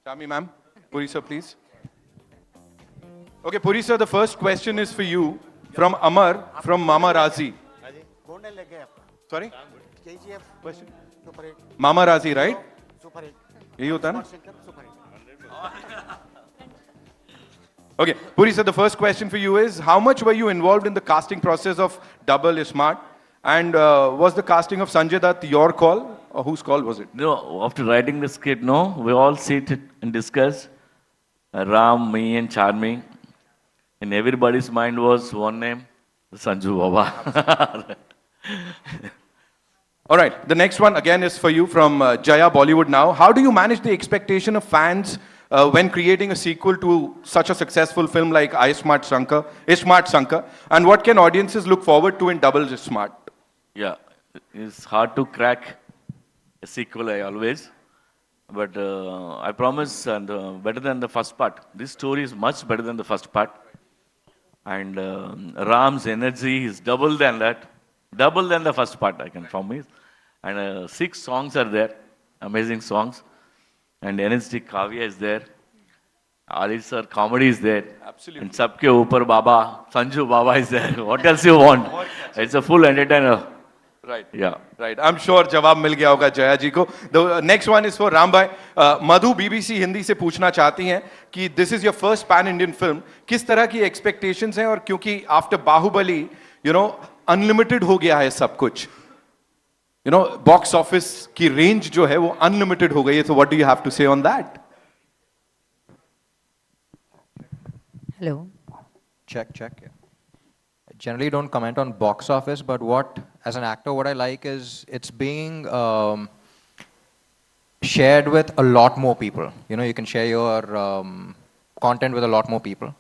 Shami ma'am, Puri sir, please. Okay, Puri sir, the first question is for you from Amar from Mama Razi. कौन ने लेके आपका Sorry? KGF Question? Super hit Mama Razi, right? Super hit यही होता है ना? Shankar super hit Okay, Puri sir, the first question for you is, how much were you involved in the casting process of Double is Smart? And was the casting of Sanjay Dutt your call? Or whose call was it? No, after writing the script, no, we all sit and discuss. Ram, me, and Charmi. In everybody's mind was one name, Sanju Baba. All right, the next one again is for you from Jaya Bollywood Now. How do you manage the expectation of fans when creating a sequel to such a successful film like Ismart Shankar? And what can audiences look forward to in Double is Smart? Yeah, it's hard to crack a sequel, I always. But I promise, and better than the first part. This story is much better than the first part. And Ram's energy is double than that. Double than the first part, I can promise. And 6 songs are there, amazing songs. And energetic Kavya is there. Ali sir, comedy is there. Absolutely. And Sabke Upar Baba, Sanju Baba is there. What else you want? It's a full entertainer. Right. Yeah. Right. I'm sure जवाब मिल गया होगा जया जी को. The next one is for Ram bhai. Madhu BBC Hindi से पूछना चाहती हैं कि this is your first pan Indian film. किस तरह की expectations हैं और क्योंकि after Baahubali, you know, unlimited हो गया है सब कुछ. You know, box office की range जो है वो unlimited हो गई है. So what do you have to say on that? Hello. Check. Yeah. I generally don't comment on box office, but as an actor, what I like is it's being shared with a lot more people. You know, you can share your content with a lot more people.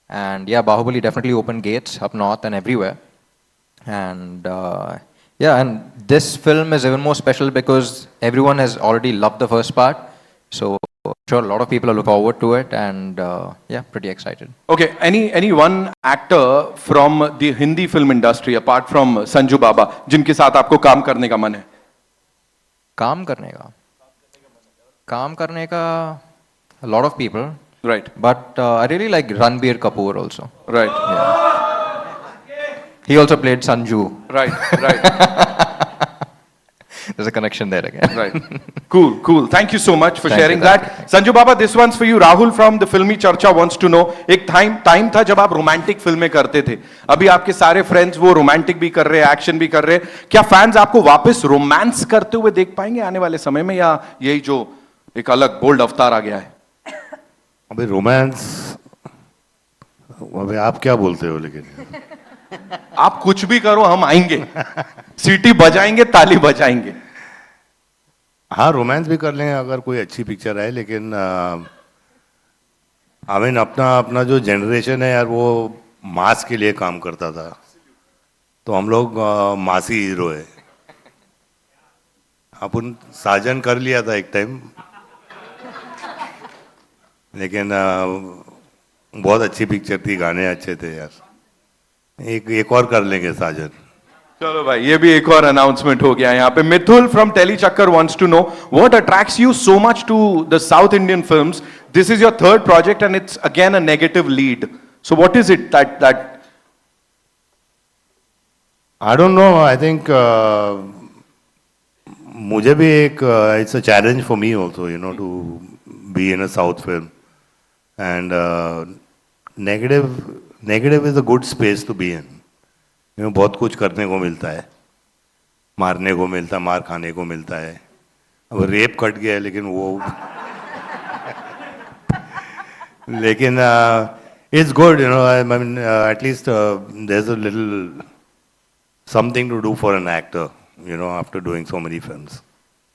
And yeah, Bahubali definitely opened gates up north and everywhere. And and this film is even more special because everyone has already loved the first part. So I'm sure a lot of people are looking forward to it, and pretty excited. Okay, any one actor from the Hindi film industry apart from Sanju Baba जिनके साथ आपको काम करने का मन है? काम करने का a lot of people. Right. But I really like Ranbir Kapoor also. Right. Yeah. He also played Sanju. Right. There's a connection there again. Right. Cool. Thank you so much for Thank sharing you. that. Sanju Baba, this one's for you. Rahul from the Filmy Charcha wants to know, एक time था जब आप romantic फिल्में करते थे. अभी आपके सारे friends वो romantic भी कर रहे हैं, action भी कर रहे हैं. क्या fans आपको वापस romance करते हुए देख पाएंगे आने वाले समय में, या यही जो एक अलग bold अवतार आ गया है? अबे रोमांस, अबे आप क्या बोलते हो? लेकिन आप कुछ भी करो, हम आएंगे, सीटी बजाएंगे, ताली बजाएंगे. हाँ, रोमांस भी कर लेंगे अगर कोई अच्छी पिक्चर है, लेकिन हमें अपना जो जनरेशन है यार, वो मास के लिए काम करता था, तो हम लोग मासी हीरो है. अपन साजन कर लिया था एक टाइम, लेकिन बहुत अच्छी पिक्चर थी, गाने अच्छे थे यार. एक और कर लेंगे साजन. चलो भाई, ये भी एक और अनाउंसमेंट हो गया यहाँ पे. मिथुल फ्रॉम टेली चक्कर wants to know what attracts you so much to the South Indian films. This is your third project and it's again a negative lead. So what is it that I don't know. I think मुझे भी एक it's a challenge for me also, you know, to be in a South film, and negative is a good space to be in. You know, बहुत कुछ करने को मिलता है, मारने को मिलता है, मार खाने को मिलता है. अब रेप कट गया है, लेकिन वो लेकिन it's good, you know. I mean, at least there's a little something to do for an actor, you know, after doing so many films.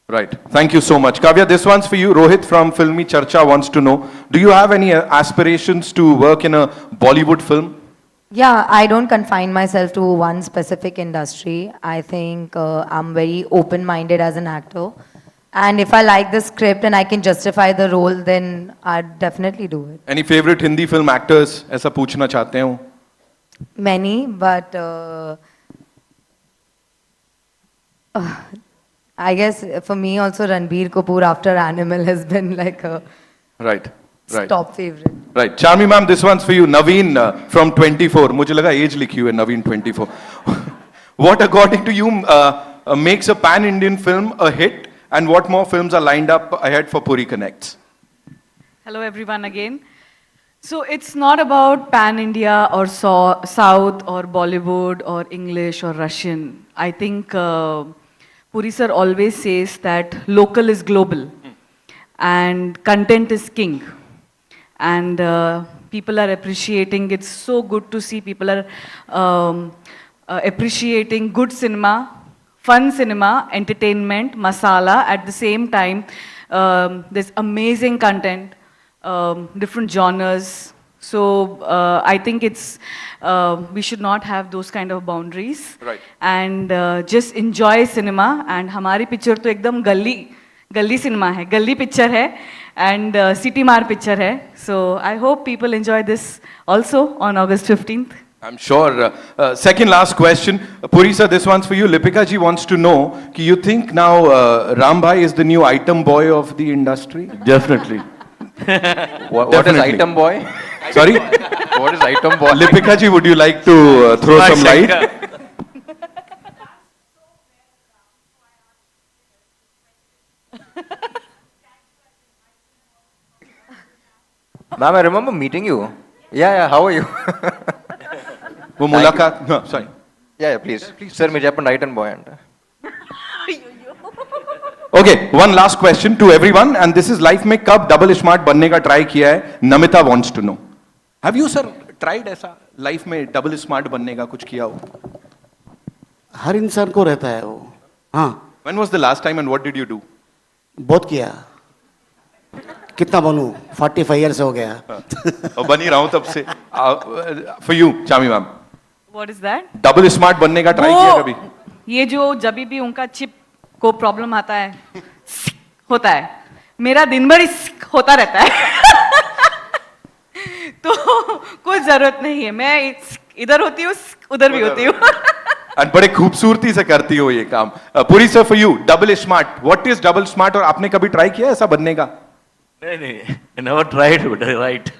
Right. Thank you so much. Kavya, this one's for you. Rohit from Filmy Charcha wants to know, do you have any aspirations to work in a Bollywood film? Yeah, I don't confine myself to one specific industry. I think I'm very open-minded as an actor. And if I like the script and I can justify the role, then I'd definitely do it. Any favorite Hindi film actors? ऐसा पूछना चाहते हो? Many, but I guess for me also Ranbir Kapoor after Animal has been like a Right. Right. Top favorite. Right. Charmi ma'am, this one's for you. Naveen from 24. मुझे लगा age लिखी हुई है Naveen 24. What according to you makes a pan-Indian film a hit, and what more films are lined up ahead for Puri Connects? Hello, everyone, again. So it's not about pan India or South or Bollywood or English or Russian. I think Puri sir always says that local is global and content is king. And people are appreciating. It's so good to see people are appreciating good cinema, fun cinema, entertainment, masala. At the same time, there's amazing content. Different genres. So I think it's we should not have those kind of boundaries. Right. And just enjoy cinema. And हमारी picture तो एकदम गली cinema है, गली picture है, and city mar picture है. So I hope people enjoy this also on August 15th. I'm sure. Second last question. Puri sir, this one's for you. Lipika ji wants to know, कि you think now Ram Bhai is the new item boy of the industry? Definitely. What is Definitely. item boy? Sorry? What is item boy? Lipika ji, would you like to throw some light? Ma'am, I remember meeting you. Yeah, how are you? वो मुलाकात, no, sorry. Yeah, please. Sir, मुझे अपन item boy अंटा. Okay, one last question to everyone, and this is life में कब double smart बनने का try किया है? Namita wants to know. Have you sir tried ऐसा life में double smart बनने का कुछ किया हो? हर इंसान को रहता है वो. हाँ, When was the last time and what did you do? बहुत किया. कितना बनूं? 45 years हो गया. और बन ही रहा हूँ तब से. For you, Chami ma'am. What is that? Double smart बनने का try किया कभी? ये जो जब भी उनका चिप को प्रॉब्लम आता है होता है, मेरा दिन भर होता रहता है. तो कोई जरूरत नहीं है, मैं इधर होती हूँ उधर भी होती हूँ. And बड़े खूबसूरती से करती हो ये काम. Puri sir, for you, double smart. What is double smart? और आपने कभी ट्राई किया ऐसा बनने का? नहीं, I never tried, but I right.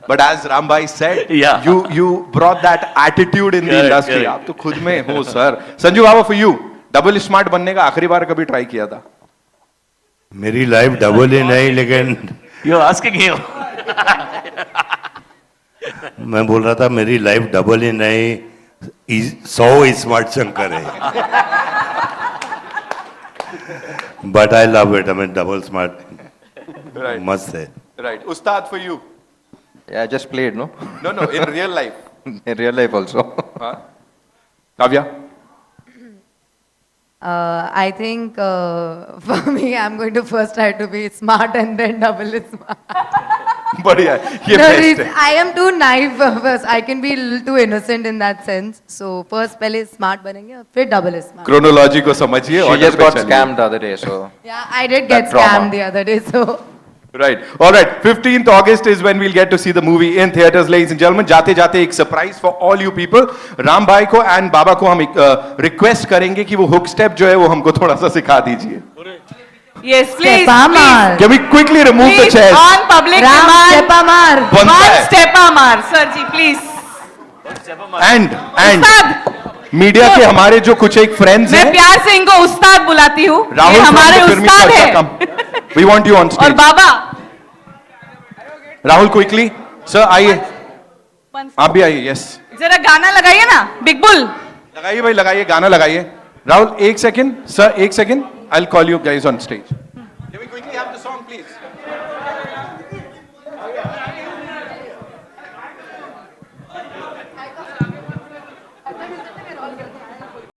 But as Ram Bhai said, Yeah. you brought that attitude in the Correct, industry. correct. आप तो खुद में हो sir. Sanju Baba, for you, double smart बनने का आखिरी बार कभी ट्राई किया था? मेरी लाइफ डबल ही नहीं, लेकिन You're asking him. मैं बोल रहा था मेरी लाइफ डबल ही नहीं, 100 स्मार्ट शंकर है. But I love it. हमें डबल स्मार्ट Right. मस्त है. Right. Ustad, for you. Yeah, I just played, no? No, in real life. In real life also. Huh? Kavya? I think for me, I'm going to first try to be smart and then double smart. बढ़िया. ये No, best है. I am too naive first. I can be a little too innocent in that sense. So first पहले smart बनेंगे और फिर double smart. Chronology को समझिए. She order just पे got चलिए. scammed the other day, so. Yeah, I did get That trauma. scammed the other day. So. Right. All right. 15th August is when we'll get to see the movie in theaters, ladies and gentlemen. जाते जाते एक surprise for all you people. Ram भाई को and बाबा को हम request करेंगे कि वो hook step जो है वो हमको थोड़ा सा सिखा दीजिए. Yes, please. Step-amar. Can we quickly remove the Please, chairs? on public Ram demand. Step-amar. बनता One है. step amar, sir ji, please. And Ustad, media के हमारे जो कुछ एक friends मैं हैं. प्यार से इनको उस्ताद बुलाती हूँ. ये राहुल हमारे from the फिल्मी उस्ताद चर्चा है. कम. We want you on और stage. बाबा. राहुल quickly. Sir आइए. आप भी आइए. Yes. जरा गाना लगाइए ना, बिग बुल. लगाइए भाई, लगाइए, गाना लगाइए. राहुल एक सेकंड. Sir एक second. I'll call you guys on stage. Can we quickly have the song, please?